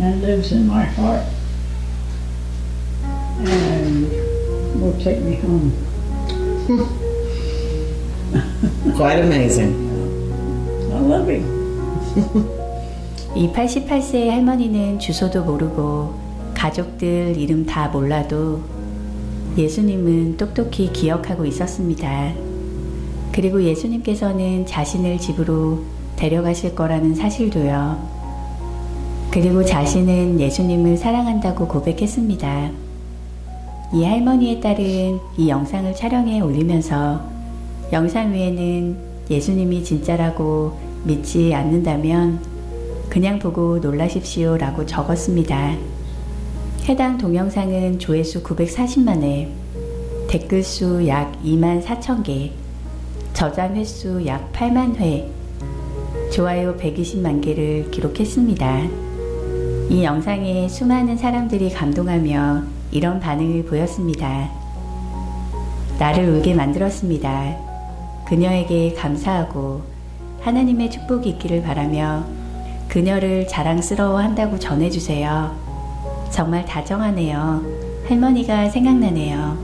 and lives in my heart and will take me home. Quite amazing. I love him. 이 88세의 할머니는 주소도 모르고 가족들 이름 다 몰라도 예수님은 똑똑히 기억하고 있었습니다. 그리고 예수님께서는 자신을 집으로 데려가실 거라는 사실도요. 그리고 자신은 예수님을 사랑한다고 고백했습니다. 이 할머니의 딸은 이 영상을 촬영해 올리면서 영상 위에는 예수님이 진짜라고 믿지 않는다면 그냥 보고 놀라십시오 라고 적었습니다. 해당 동영상은 조회수 940만 회, 댓글수 약 2만 4천 개, 저장 횟수 약 8만 회, 좋아요 120만 개를 기록했습니다. 이 영상에 수많은 사람들이 감동하며 이런 반응을 보였습니다. 나를 울게 만들었습니다. 그녀에게 감사하고 하나님의 축복이 있기를 바라며 그녀를 자랑스러워한다고 전해주세요. 정말 다정하네요. 할머니가 생각나네요.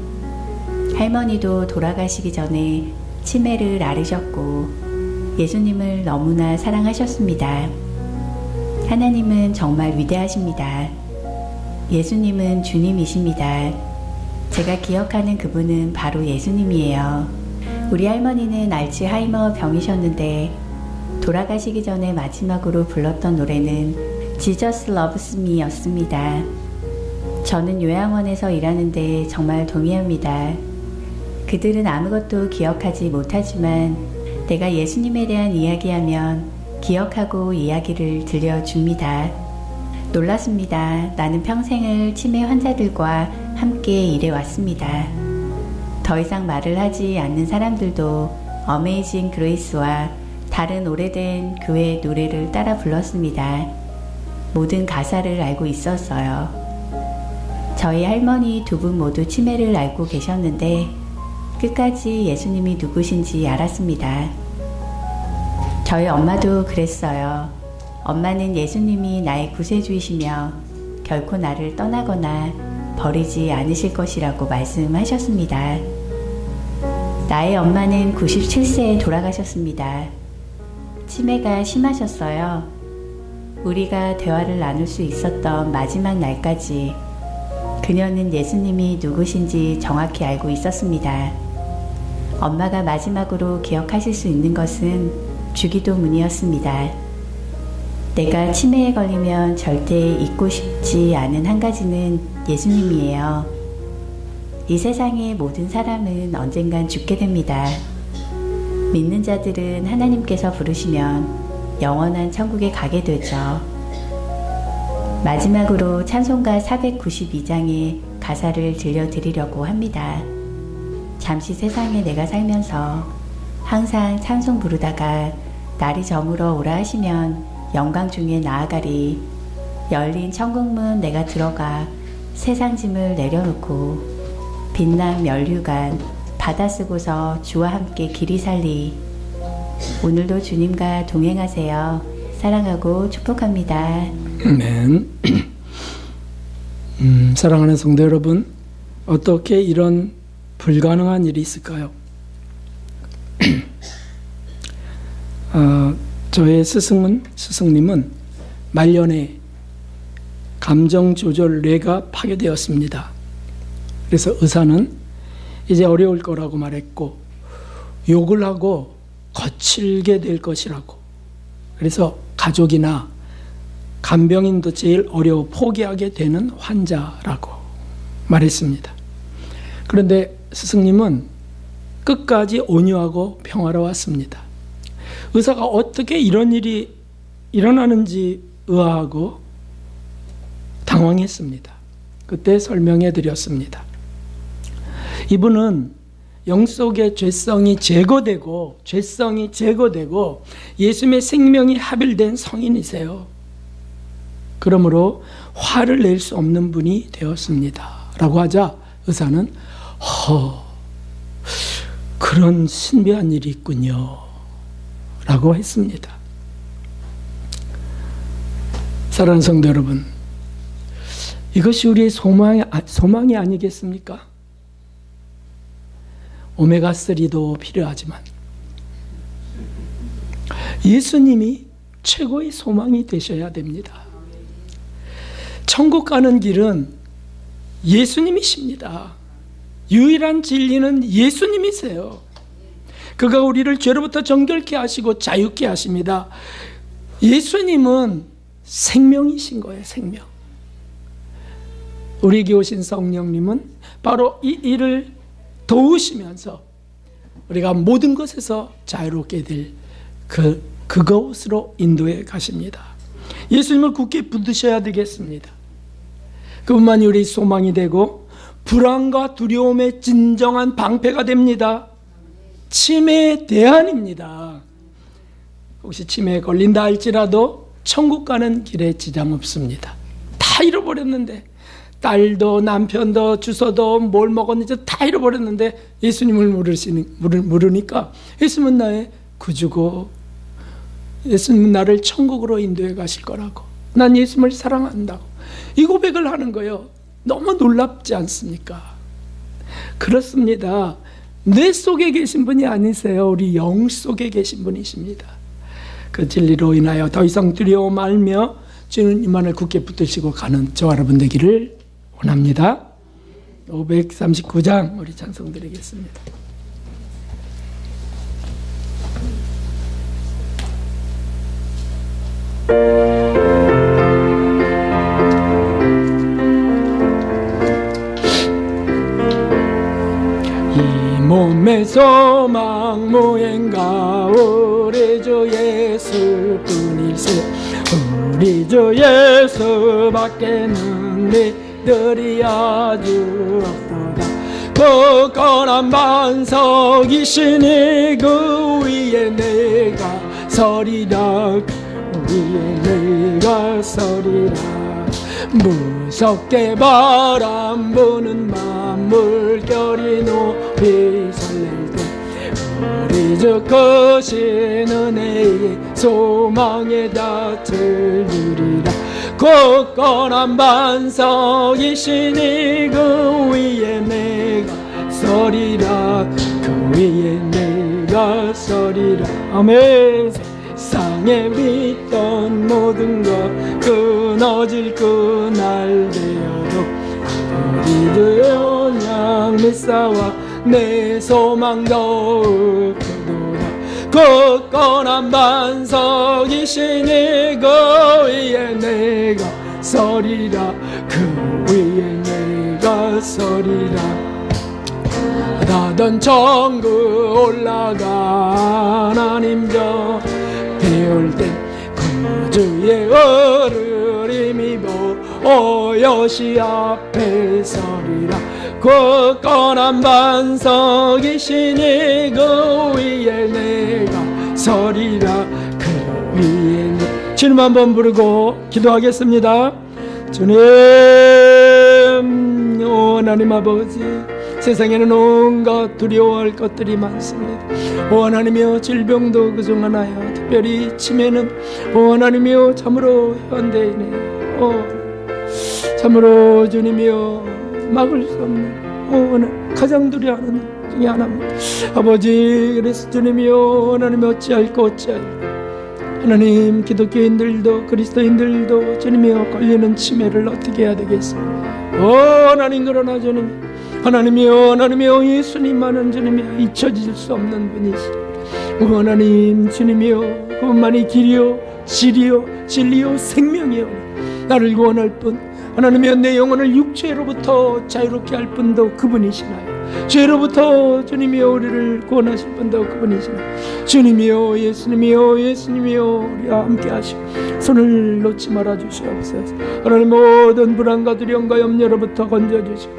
할머니도 돌아가시기 전에 치매를 앓으셨고 예수님을 너무나 사랑하셨습니다. 하나님은 정말 위대하십니다. 예수님은 주님이십니다. 제가 기억하는 그분은 바로 예수님이에요. 우리 할머니는 알츠하이머 병이셨는데 돌아가시기 전에 마지막으로 불렀던 노래는 Jesus Loves Me 였습니다. 저는 요양원에서 일하는데 정말 동의합니다. 그들은 아무것도 기억하지 못하지만 내가 예수님에 대한 이야기하면 기억하고 이야기를 들려줍니다. 놀랐습니다. 나는 평생을 치매 환자들과 함께 일해왔습니다. 더 이상 말을 하지 않는 사람들도 어메이징 그레이스와 다른 오래된 교회 노래를 따라 불렀습니다. 모든 가사를 알고 있었어요. 저희 할머니 두 분 모두 치매를 앓고 계셨는데 끝까지 예수님이 누구신지 알았습니다. 저희 엄마도 그랬어요. 엄마는 예수님이 나의 구세주이시며 결코 나를 떠나거나 버리지 않으실 것이라고 말씀하셨습니다. 나의 엄마는 97세에 돌아가셨습니다. 치매가 심하셨어요. 우리가 대화를 나눌 수 있었던 마지막 날까지 그녀는 예수님이 누구신지 정확히 알고 있었습니다. 엄마가 마지막으로 기억하실 수 있는 것은 주기도문이었습니다. 내가 치매에 걸리면 절대 잊고 싶지 않은 한 가지는 예수님이에요. 이 세상의 모든 사람은 언젠간 죽게 됩니다. 믿는 자들은 하나님께서 부르시면 영원한 천국에 가게 되죠. 마지막으로 찬송가 492장의 가사를 들려드리려고 합니다. 잠시 세상에 내가 살면서 항상 찬송 부르다가 날이 저물어 오라 하시면 영광 중에 나아가리. 열린 천국문 내가 들어가 세상 짐을 내려놓고 빛난 면류관 받아 쓰고서 주와 함께 길이 살리. 오늘도 주님과 동행하세요. 사랑하고 축복합니다. 아멘. 사랑하는 성도 여러분, 어떻게 이런 불가능한 일이 있을까요? 저의 스승님은 말년에 감정 조절 뇌가 파괴되었습니다. 그래서 의사는 이제 어려울 거라고 말했고 욕을 하고 거칠게 될 것이라고. 그래서 가족이나 간병인도 제일 어려워 포기하게 되는 환자라고 말했습니다. 그런데 스승님은 끝까지 온유하고 평화로웠습니다. 의사가 어떻게 이런 일이 일어나는지 의아하고 당황했습니다. 그때 설명해 드렸습니다. 이분은 영속의 죄성이 제거되고 예수님의 생명이 합일된 성인이세요. 그러므로 화를 낼 수 없는 분이 되었습니다. 라고 하자 의사는 그런 신비한 일이 있군요. 라고 했습니다. 사랑하는 성도 여러분, 이것이 우리의 소망이 아니겠습니까? 오메가3도 필요하지만 예수님이 최고의 소망이 되셔야 됩니다. 천국 가는 길은 예수님이십니다. 유일한 진리는 예수님이세요. 그가 우리를 죄로부터 정결케 하시고 자유케 하십니다. 예수님은 생명이신 거예요. 생명. 우리에게 오신 성령님은 바로 이 일을 도우시면서 우리가 모든 것에서 자유롭게 될 그것으로 인도해 가십니다. 예수님을 굳게 붙드셔야 되겠습니다. 그분만이 우리 소망이 되고 불안과 두려움의 진정한 방패가 됩니다. 치매의 대안입니다. 혹시 치매에 걸린다 할지라도 천국 가는 길에 지장 없습니다. 다 잃어버렸는데, 딸도 남편도 주소도 뭘 먹었는지 다 잃어버렸는데 예수님을 물으니까 예수님은 나의 구주고 예수님은 나를 천국으로 인도해 가실 거라고, 난 예수님을 사랑한다고 이 고백을 하는 거예요. 너무 놀랍지 않습니까? 그렇습니다. 뇌 속에 계신 분이 아니세요. 우리 영 속에 계신 분이십니다. 그 진리로 인하여 더 이상 두려워 말며 주님만을 굳게 붙드시고 가는 저와 여러분 되기를 원합니다. 539장 우리 찬송 드리겠습니다. 이 몸의 소망 무행가 우리 주 예수뿐일세, 우리 주 예수밖에는 믿들이 아주 없도다. 굳건한 반석이시니 그 위에 내가 서리라, 그 위에 내가 서리라. 무섭게 바람 부는 만물결이 높이 설렐 때 우리 주 크신 은혜의 소망에 닻을 누리라. 굳건한 반석이시니 그 위에 내가 서리라, 그 위에 내가 서리라. 아멘. 세상에 믿던 모든 것 끊어질 그날 되어도 우리 주의 언약 믿사와 내 소망 더욱 크도다. 굳건한 반석이시니 그 위에 내가 서리라, 그 위에 내가 서리라. 닫은 천국 올라가 하나님 저 배울 땐 구주의 얼을 힘입어 오여시 앞에 서리라. 굳건한 반석이시니 그 위에 내가 서리라, 그 위에 내가. 주님 한번 부르고 기도하겠습니다. 주님, 하나님 아버지, 세상에는 온갖 두려워할 것들이 많습니다. 하나님이여, 질병도 그중 하나여, 특별히 치매는 하나님이여 참으로 현대인이에요. 참으로 주님이여 막을 수 없는 가장 두려워하는 중에 하나입니다. 아버지, 그래서 주님이여 하나님 어찌할 것 어찌할 하나님, 기독교인들도 그리스도인들도 주님이여 걸리는 치매를 어떻게 해야 되겠습니까? 하나님, 그러나 주님 하나님이여, 하나님이여, 예수님만은 주님이여 잊혀질 수 없는 분이시오. 하나님, 주님이여, 그분만이 길이요 진리요 진리요 생명이요 나를 구원할 분, 하나님이여 내 영혼을 육체로부터 자유롭게 할 분도 그분이시나요? 죄로부터 주님이여 우리를 구원하실 분도 그분이시나요? 주님이여, 예수님이여, 예수님이여, 우리와 함께 하시고 손을 놓지 말아 주시옵소서. 하나님, 모든 불안과 두려움과 염려로부터 건져주시고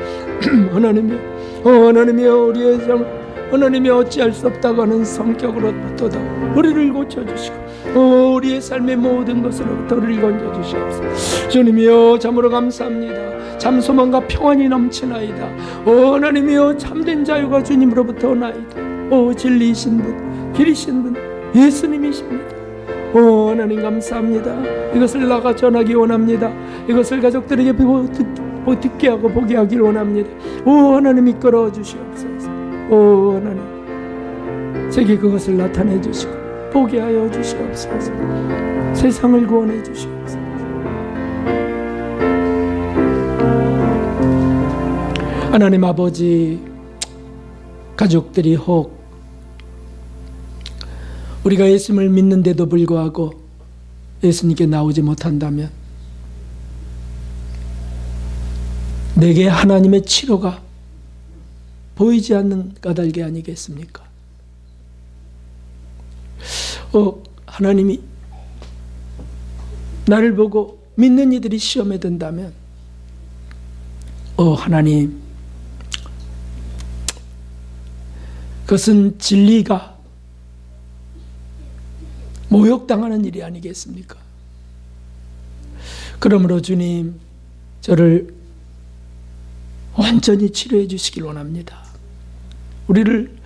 하나님이여, 하나님이여, 우리의 삶 하나님이 어찌할 수 없다고 하는 성격으로부터도 우리를 고쳐주시고 우리의 삶의 모든 것으로부터 우리를 건져주시옵소서. 주님이여, 참으로 감사합니다. 참 소망과 평안이 넘치나이다. 하나님이여, 참된 자유가 주님으로부터 오나이다. 진리이신 분, 길이신 분, 예수님이십니다. 하나님 감사합니다. 이것을 나가 전하기 원합니다. 이것을 가족들에게 듣게 하고 보게 하기를 원합니다. 하나님 이끌어 주시옵소서. 하나님, 제게 그것을 나타내 주시고 보게 하여 주시옵소서. 세상을 구원해 주시옵소서. 하나님 아버지, 가족들이 혹 우리가 예수님을 믿는데도 불구하고 예수님께 나오지 못한다면 내게 하나님의 치료가 보이지 않는 까닭이 아니겠습니까? 하나님이 나를 보고 믿는 이들이 시험에 든다면 하나님, 그것은 진리가 모욕당하는 일이 아니겠습니까? 그러므로 주님, 저를 완전히 치료해 주시길 원합니다. 우리를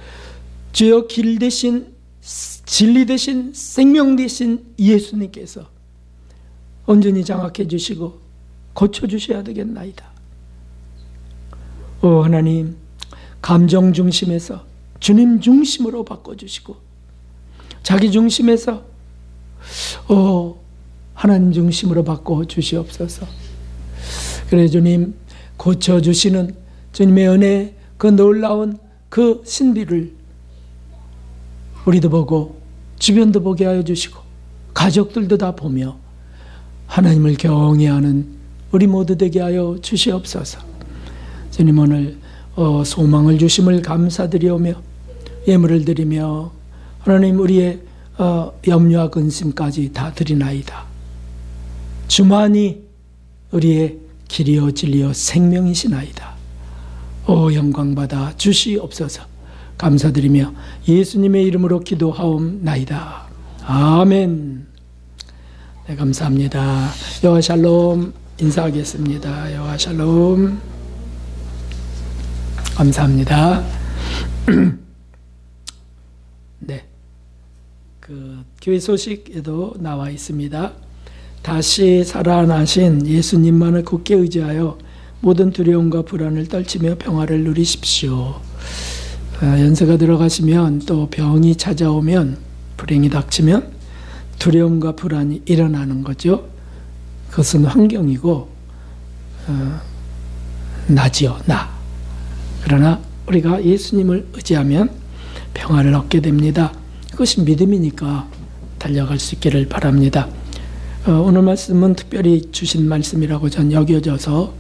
주여 길 대신, 진리 대신, 생명 대신 예수님께서 온전히 장악해 주시고 고쳐 주셔야 되겠나이다. 하나님, 감정 중심에서 주님 중심으로 바꿔주시고 자기 중심에서 하나님 중심으로 바꿔주시옵소서. 그래 주님, 고쳐주시는 주님의 은혜, 그 놀라운 그 신비를 우리도 보고 주변도 보게 하여 주시고 가족들도 다 보며 하나님을 경외하는 우리 모두 되게 하여 주시옵소서. 주님, 오늘 소망을 주심을 감사드리오며 예물을 드리며 하나님, 우리의 염려와 근심까지 다 드리나이다. 주만이 우리의 길이요 진리요 생명이시나이다. 영광받아 주시옵소서. 감사드리며 예수님의 이름으로 기도하옵나이다. 아멘. 네, 감사합니다. 여호와 샬롬 인사하겠습니다. 여호와 샬롬. 감사합니다. 네, 그 교회 소식에도 나와 있습니다. 다시 살아나신 예수님만을 굳게 의지하여 모든 두려움과 불안을 떨치며 평화를 누리십시오. 연세가 들어가시면 또 병이 찾아오면, 불행이 닥치면 두려움과 불안이 일어나는 거죠. 그것은 환경이고 나지요, 나. 그러나 우리가 예수님을 의지하면 평화를 얻게 됩니다. 그것이 믿음이니까 달려갈 수 있기를 바랍니다. 오늘 말씀은 특별히 주신 말씀이라고 전 여겨져서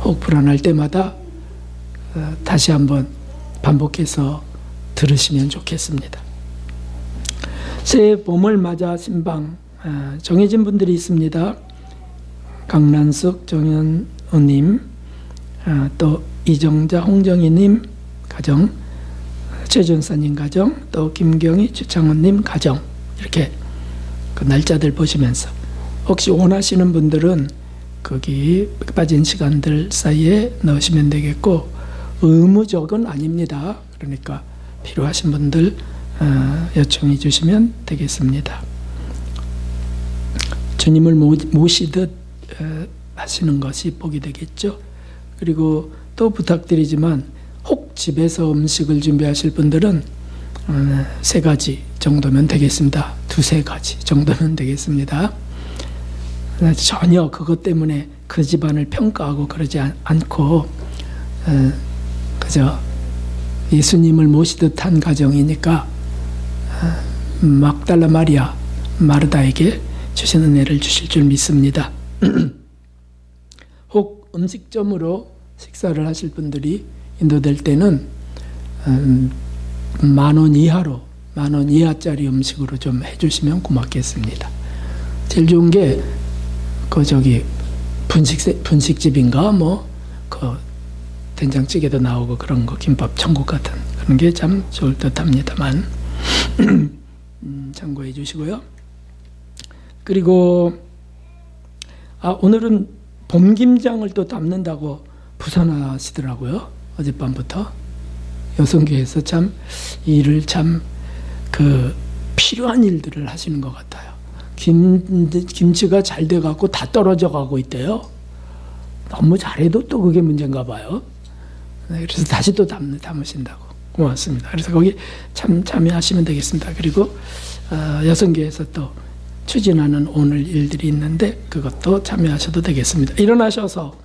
혹 불안할 때마다 다시 한번 반복해서 들으시면 좋겠습니다. 새해 봄을 맞아 신방 정해진 분들이 있습니다. 강난숙, 정현우님, 또 이정자, 홍정희님 가정, 최준사님 가정, 또 김경희, 주창훈님 가정, 이렇게 그 날짜들 보시면서 혹시 원하시는 분들은 거기 빠진 시간들 사이에 넣으시면 되겠고, 의무적은 아닙니다. 그러니까 필요하신 분들 요청해 주시면 되겠습니다. 주님을 모시듯 하시는 것이 복이 되겠죠. 그리고 또 부탁드리지만 혹 집에서 음식을 준비하실 분들은 3가지 정도면 되겠습니다. 2-3가지 정도면 되겠습니다. 전혀 그것 때문에 그 집안을 평가하고 그러지 않고 그저 예수님을 모시듯 한 가정이니까 막달라 마리아 마르다에게 주신 은혜를 주실 줄 믿습니다. 혹 음식점으로 식사를 하실 분들이 인도될 때는 10,000원 이하로, 10,000원 이하짜리 음식으로 좀 해주시면 고맙겠습니다. 제일 좋은 게 그 저기 분식집인가 그 된장찌개도 나오고 그런 거, 김밥 천국 같은 그런 게 참 좋을 듯합니다만 참고해 주시고요. 그리고 오늘은 봄김장을 또 담는다고 부산하시더라고요. 어젯밤부터 여성교회에서 참 일을 참 그 필요한 일들을 하시는 것 같아요. 김치가 잘 돼갖고 다 떨어져 가고 있대요. 너무 잘해도 또 그게 문제인가 봐요. 그래서 다시 또 담으신다고. 고맙습니다. 그래서 거기 참 참여하시면 되겠습니다. 그리고 여성교회에서 또 추진하는 오늘 일들이 있는데 그것도 참여하셔도 되겠습니다. 일어나셔서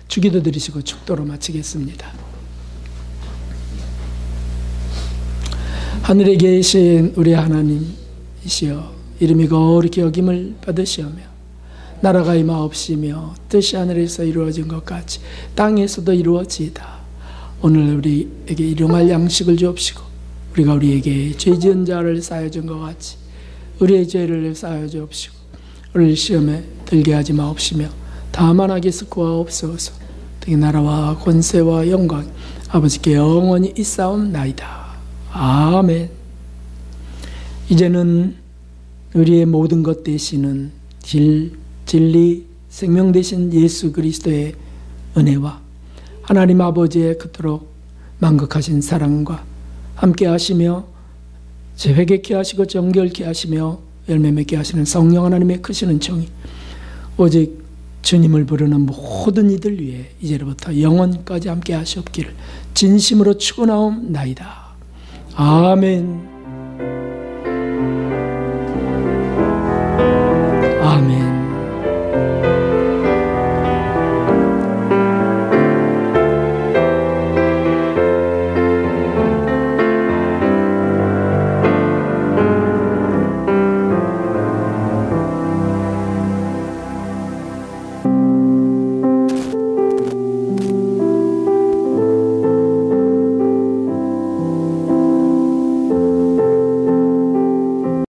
주기도 드리시고 축도로 마치겠습니다. 하늘에 계신 우리 하나님이시여, 이름이 거룩히 여김을 받으시오며 나라가 임하옵시며 뜻이 하늘에서 이루어진 것 같이 땅에서도 이루어지이다. 오늘 우리에게 일용할 양식을 주옵시고 우리가 우리에게 죄 지은 자를 사하여준 것 같이 우리의 죄를 사하여 주옵시고 우리를 시험에 들게 하지 마옵시며 다만 악에서 구하옵소서. 등의 나라와 권세와 영광 아버지께 영원히 있사옵나이다. 아멘. 이제는 우리의 모든 것 되시는 진리, 생명 되신 예수 그리스도의 은혜와 하나님 아버지의 그토록 만극하신 사랑과 함께 하시며 회개케 하시고 정결케 하시며 열매 맺게 하시는 성령 하나님의 크시는 정이 오직 주님을 부르는 모든 이들 위해 이제로부터 영원까지 함께 하시옵기를 진심으로 축원하옵나이다. 아멘.